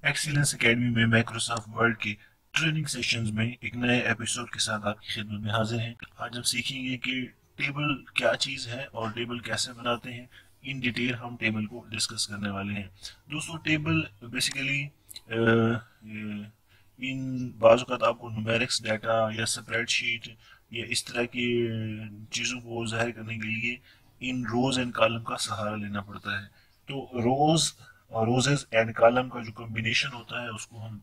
Excellence academy में Microsoft word के training sessions में एक नए एपिसोड के साथ आपकी खिदमत में हाजिर हैं। आज हम सीखेंगे कि टेबल क्या चीज़ है और टेबल कैसे बनाते हैं। इन डिटेल हम टेबल को डिस्कस करने वाले हैं। दोस्तों, टेबल बेसिकली इन बाज़ आपको न्यूमेरिक्स डाटा या स्प्रेडशीट या इस तरह की चीज़ों को जाहिर करने के लिए इन रोज एंड कॉलम का सहारा लेना पड़ता है। तो रोजेस एंड कॉलम का जो कॉम्बिनेशन होता है उसको हम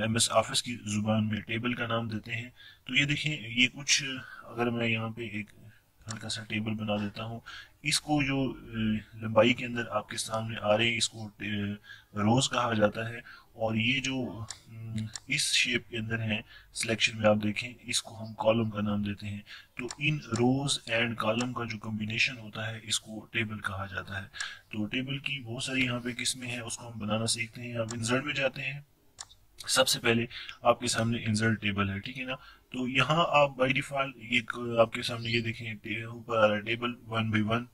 MS ऑफिस की जुबान में टेबल का नाम देते हैं। तो ये देखें, ये कुछ अगर मैं यहाँ पे एक हल्का सा टेबल बना देता हूँ, इसको जो लंबाई के अंदर आपके सामने आ रहे हैं इसको रोज कहा जाता है। और ये जो इस शेप के अंदर है सिलेक्शन में, आप देखें, इसको हम कॉलम का नाम देते हैं। तो इन रोज एंड कॉलम का जो कॉम्बिनेशन होता है इसको टेबल कहा जाता है। तो टेबल की बहुत सारी यहाँ पे किस्में हैं, उसको हम बनाना सीखते हैं। अब इंसर्ट में जाते हैं। सबसे पहले आपके सामने इंसर्ट टेबल है, ठीक है ना। तो यहाँ आप बाय डिफॉल्ट एक आपके सामने ये देखें, ऊपर आ रहा है टेबल 1 बाई 1।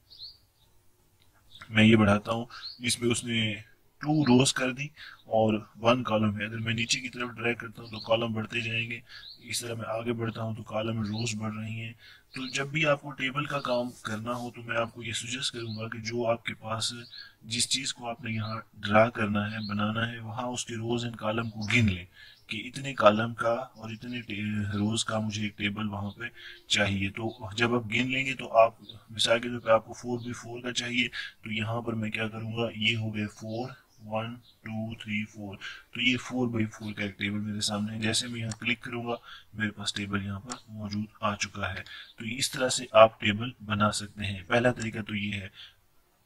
मैं ये बढ़ाता हूँ, इसमें उसने 2 रोज कर दी और 1 कॉलम है। अगर मैं नीचे की तरफ ड्रैग करता हूँ तो कॉलम बढ़ते जाएंगे, इस तरह मैं आगे बढ़ता हूँ तो कॉलम में रोज बढ़ रही हैं। तो जब भी आपको टेबल का काम करना हो तो मैं आपको ये सुजेस्ट करूंगा कि जो आपके पास जिस चीज़ को आपने यहाँ ड्रा करना है, बनाना है, वहाँ उसके रोज एंड कॉलम को गिन लें कि इतने कॉलम का और इतने रोज का मुझे एक टेबल वहां पे चाहिए। तो जब आप गिन लेंगे तो आप मिसाल के तौर पे आपको 4 बाई 4 का चाहिए, तो यहाँ पर मैं क्या करूंगा, ये हो गए 4, 1 2 3 4। तो ये 4 बाई 4 का एक टेबल मेरे सामने है। जैसे मैं यहाँ क्लिक करूंगा मेरे पास टेबल यहाँ पर मौजूद आ चुका है। तो इस तरह से आप टेबल बना सकते हैं। पहला तरीका तो ये है।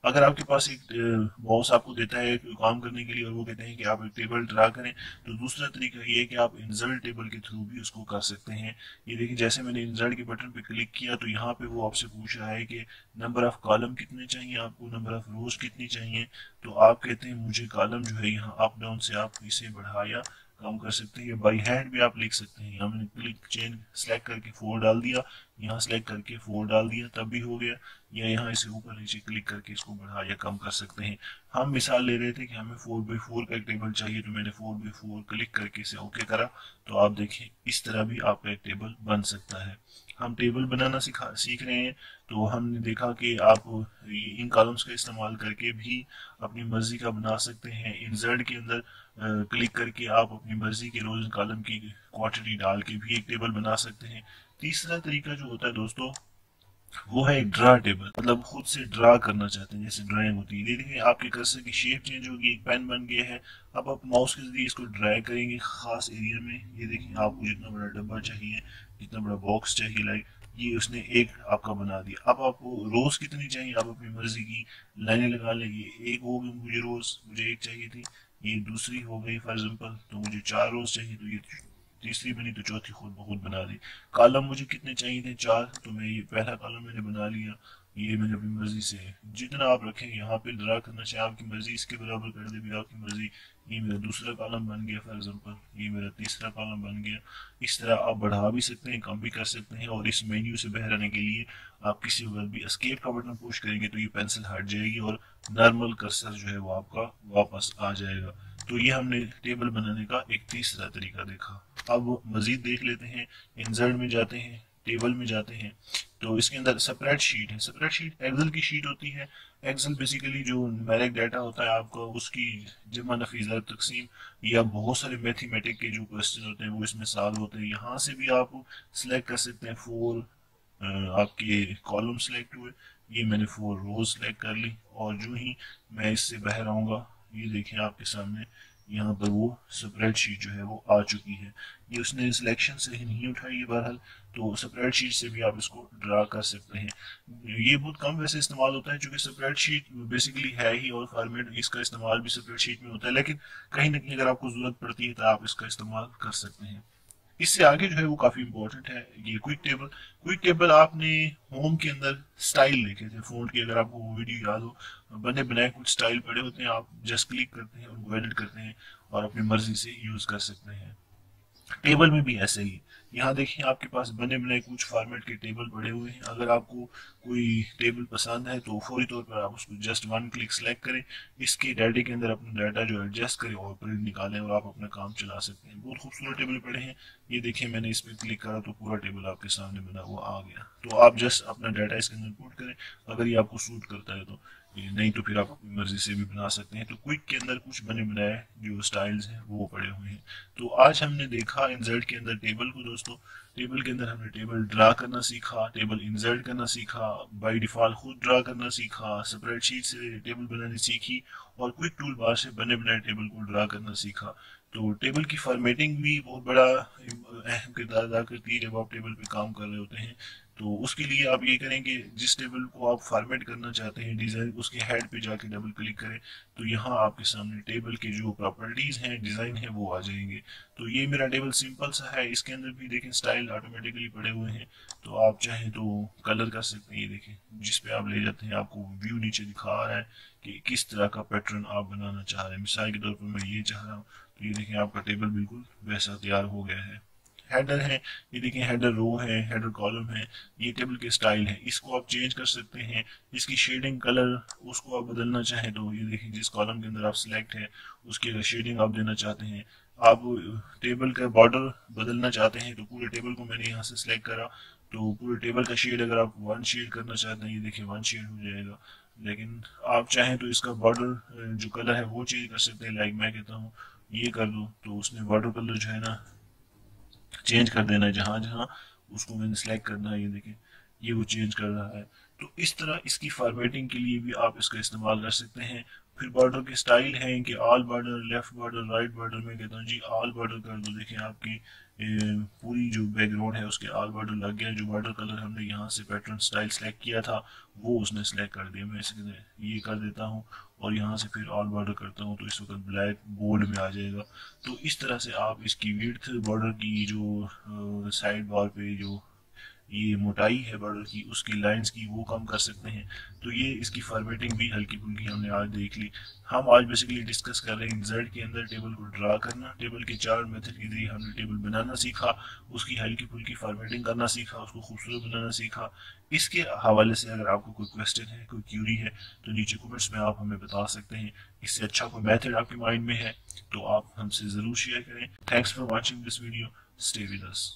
अगर आपके पास एक बॉस आपको देता है काम करने के लिए और वो कहते हैं कि आप एक टेबल ड्रा करें, तो दूसरा तरीका ये है कि आप इंसर्ट टेबल के थ्रू भी उसको कर सकते हैं। ये देखिए, जैसे मैंने इंसर्ट के बटन पे क्लिक किया तो यहाँ पे वो आपसे पूछ रहा है कि नंबर ऑफ कॉलम कितने चाहिए आपको, नंबर ऑफ रोज कितनी चाहिए। तो आप कहते हैं मुझे कॉलम जो है यहाँ अप डाउन से आप इसे बढ़ा या कम कर सकते हैं। बाई हैंड भी आप लिख सकते हैं। यहाँ मैंने क्लिक चेन सेलेक्ट करके 4 डाल दिया, यहाँ सेलेक्ट करके 4 डाल दिया, तब भी हो गया। या यहाँ इसे ऊपर नीचे क्लिक करके इसको बढ़ा या कम कर सकते हैं। हम मिसाल ले रहे थे कि हमें 4 बाई 4 का एक टेबल चाहिए, तो मैंने 4 बाई 4 क्लिक करके इसे ओके करा। तो आप देखें इस तरह भी आपका एक टेबल बन सकता है। हम टेबल बनाना सीख रहे हैं। तो हमने देखा कि आप इन कॉलम्स का इस्तेमाल करके भी अपनी मर्जी का बना सकते हैं। इंसर्ट के अंदर क्लिक करके आप अपनी मर्जी के रोज कॉलम की क्वांटिटी डाल के भी एक टेबल बना सकते हैं। तीसरा तरीका जो होता है दोस्तों, वो है एक ड्रा टेबल। मतलब खुद से ड्रा करना चाहते हैं, जैसे ड्राइंग होती है। ये देखिए, आपके कर्सर की शेप चेंज होगी, एक पेन बन गया है। अब आप माउस के जरिए इसको ड्रैग करेंगे खास एरिया में। ये देखिए, आपको जितना बड़ा डब्बा चाहिए, जितना बड़ा बॉक्स चाहिए, लाइक ये उसने एक आपका बना दिया। अब आपको रोज कितनी चाहिए, आप अपनी मर्जी की लाइनें लगा लेंगे। एक होगी मुझे रोज, मुझे एक चाहिए थी, ये दूसरी हो गई फॉर एग्जाम्पल, तो मुझे 4 रोज चाहिए, तो ये तीसरी बनी, तो चौथी खुद ब खुद बना दी। कॉलम मुझे कितने चाहिए थे, 4, तो मैं ये पहला कॉलम मैंने बना लिया। ये मैंने अपनी मर्जी से जितना आप रखेंगे, यहाँ पे ड्रा करना चाहे आपकी मर्जी, इसके बराबर कर दे भी आपकी मर्जी। ये मेरा दूसरा कॉलम बन गया फॉर एग्जाम्पल, ये मेरा तीसरा कॉलम बन गया। इस तरह आप बढ़ा भी सकते हैं, कम भी कर सकते हैं। और इस मेन्यू से बाहर आने के लिए आप किसी वक्त भी एस्केप का बटन पुश करेंगे तो ये पेंसिल हट जाएगी और नॉर्मल कर्सर जो है वो आपका वापस आ जाएगा। तो ये हमने टेबल बनाने का एक तीसरा तरीका देखा। अब मजीद देख लेते हैं। इंसर्ट में जाते हैं, टेबल में जाते हैं। तो इसके अंदर स्प्रेड शीट है। स्प्रेड शीट एक्सेल की शीट होती है। एक्सेल बेसिकली जो न्यूमेरिक डाटा होता है आपका, उसकी जमा नफीजा तकसीम या बहुत सारे मैथमेटिक के जो क्वेश्चन होते हैं वो इसमें सॉल्व होते हैं। यहाँ से भी आप सिलेक्ट कर सकते हैं 4 आपके कॉलम सिलेक्ट हुए। ये मैंने 4 रोज सिलेक्ट कर ली और जो ही मैं इससे बाहर आऊंगा, ये देखें आपके सामने यहाँ पर वो स्प्रेडशीट जो है वो आ चुकी है। ये उसने सिलेक्शन से ही नहीं उठाई है बहरहाल। तो स्प्रेडशीट से भी आप इसको ड्रा कर सकते हैं। ये बहुत कम वैसे इस्तेमाल होता है क्योंकि स्प्रेडशीट बेसिकली है ही और फॉर्मेट इसका इस्तेमाल भी स्प्रेडशीट में होता है, लेकिन कहीं ना कहीं अगर आपको जरूरत पड़ती है तो आप इसका इस्तेमाल कर सकते हैं। इससे आगे जो है वो काफी इंपॉर्टेंट है, ये क्विक टेबल। क्विक टेबल आपने होम के अंदर स्टाइल देखे थे फोन की, अगर आपको वो वीडियो याद हो, बने बनाए कुछ स्टाइल पड़े होते हैं, आप जस्ट क्लिक करते हैं और वो एडिट करते हैं और अपनी मर्जी से यूज कर सकते हैं। टेबल में भी ऐसे ही, यहाँ देखिए आपके पास बने बनाए कुछ फॉर्मेट के टेबल पड़े हुए हैं। अगर आपको कोई टेबल पसंद है तो फौरी तौर पर आप उसको जस्ट वन क्लिक सेलेक्ट करें, इसके डाटा के अंदर अपना डाटा जो एडजस्ट करें और प्रिंट निकालें और आप अपना काम चला सकते हैं। बहुत खूबसूरत टेबल पड़े हैं। ये देखिए मैंने इस पर क्लिक करा तो पूरा टेबल आपके सामने बना हुआ आ गया। तो आप जस्ट अपना डाटा इसके अंदर पुट करें, अगर ये आपको सूट करता है तो, नहीं तो फिर आप अपनी मर्जी से भी बना सकते हैं। तो क्विक के अंदर कुछ बने बनाए जो स्टाइल्स हैं वो पड़े हुए हैं। तो आज हमने देखा इंसर्ट के अंदर टेबल को दोस्तों। टेबल के अंदर हमने टेबल ड्रा करना सीखा, टेबल इंसर्ट करना सीखा, बाय डिफॉल्ट खुद ड्रा करना सीखा, स्प्रेडशीट से टेबल बनानी सीखी, और क्विक टूल बार से बने बनाए टेबल को ड्रा करना सीखा। तो टेबल की फॉर्मेटिंग भी बहुत बड़ा अहम किरदार अदा करती है जब आप टेबल पे काम कर रहे होते हैं। तो उसके लिए आप ये करें कि जिस टेबल को आप फॉर्मेट करना चाहते हैं डिज़ाइन, उसके हेड पे जाके डबल क्लिक करें, तो यहाँ आपके सामने टेबल के जो प्रॉपर्टीज़ हैं, डिज़ाइन है, वो आ जाएंगे। तो ये मेरा टेबल सिंपल सा है, इसके अंदर भी देखें स्टाइल ऑटोमेटिकली पड़े हुए हैं। तो आप चाहें तो कलर कर सकते हैं। ये देखें जिस पे आप ले जाते हैं आपको व्यू नीचे दिखा रहा है कि किस तरह का पैटर्न आप बनाना चाह रहे हैं। मिसाल के तौर पर मैं ये चाह रहा हूँ, तो ये देखें आपका टेबल बिल्कुल वैसा तैयार हो गया है। हेडर है, ये देखिए हेडर रो है, हेडर कॉलम है, ये टेबल के स्टाइल है। इसको आप चेंज कर सकते हैं, इसकी शेडिंग कलर उसको आप बदलना चाहें तो ये देखिए जिस कॉलम के अंदर आप सिलेक्ट है उसकी अगर शेडिंग आप देना चाहते हैं, आप टेबल का बॉर्डर बदलना चाहते हैं तो पूरे टेबल को मैंने यहाँ से सिलेक्ट करा, तो पूरे टेबल का शेड अगर आप वन शेड करना चाहते हैं, ये देखिए वन शेड हो जाएगा। लेकिन आप चाहें तो इसका बॉर्डर जो कलर है वो चेंज कर सकते हैं। लाइक मैं कहता हूँ ये कर दो, तो उसने बॉर्डर कलर जो है ना चेंज कर देना है, जहां जहां उसको मैंने सिलेक्ट करना है, ये देखें ये वो चेंज कर रहा है। तो इस तरह इसकी फॉर्मेटिंग के लिए भी आप इसका इस्तेमाल कर सकते हैं। फिर बॉर्डर के स्टाइल हैं कि all border, left border, right border. मैं कहता हूँ जी ऑल बॉर्डर कर दो, देखें आपकी पूरी जो बैकग्राउंड है उसके ऑल बॉर्डर लग गया। जो बॉर्डर कलर हमने यहाँ से पैटर्न स्टाइल सेलेक्ट किया था वो उसने सेलेक्ट कर दिया। मैं इसे ये कर देता हूँ और यहाँ से फिर ऑल बॉर्डर करता हूँ तो इस वक्त ब्लैक बोल्ड में आ जाएगा। तो इस तरह से आप इसकी विड्थ बॉर्डर की जो साइड बार पे जो ये मोटाई है बॉर्डर की, उसकी लाइंस की, वो कम कर सकते हैं। तो ये इसकी फॉर्मेटिंग भी हल्की फुल्की हमने आज देख ली। हम आज बेसिकली डिस्कस कर रहे हैं इंसर्ट के अंदर टेबल को ड्रा करना। टेबल के चार मेथड के जरिए हमने टेबल बनाना सीखा, उसकी हल्की फुल्की फॉर्मेटिंग करना सीखा, उसको खूबसूरत बनाना सीखा। इसके हवाले से अगर आपको कोई क्वेश्चन है, कोई क्यूरी है, तो नीचे कमेंट्स में आप हमें बता सकते हैं। इससे अच्छा कोई मेथड आपके माइंड में है तो आप हमसे ज़रूर शेयर करें। Thanks for watching this video, stay with us.